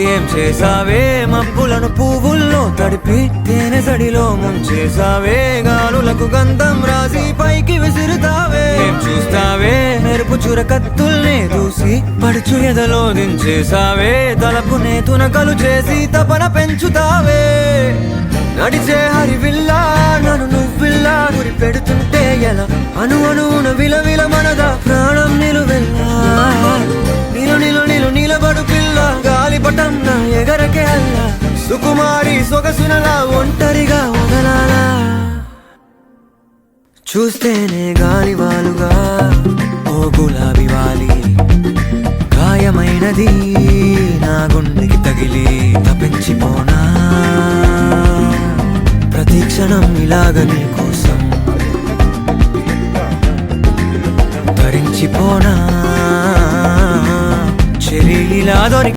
ఏం చేసావే మబ్బులను పువ్వుల్లో తడిపి తేనె సడిలో ముంచేసావే గాలులకు గంధం రాసి పైకి విసురుతావే ఏం చూస్తావే మెరుపు చురకత్తుల్నే దూసి పడుచు ఎదలో దించేసావే తలపునే తునకలు చేసి తపన పెంచుతావే నడిచే హరివిల్లా నన్ను నువ్విల్లా గురి పెడుతుంటే ఎలా అను అణువున విలవిల మనదా ప్రాణం నిలువెల్లా నిలు నిలు నిలు నిలబడు పిల్ల గాలిపటం నా ఎగరకే అల్లా సుకుమారి సొగసునలా ఒంటరిగా వదలాలా చూస్తేనే గాలి వాలుగా ఓ గులాబీ వాలి గాయమైనది నా గుండెకి తగిలి తప్పించిపోనా ప్రతి క్షణం ఇలాగ నీ కోసం తరించిపోనా చెలి ఇలా దొరికి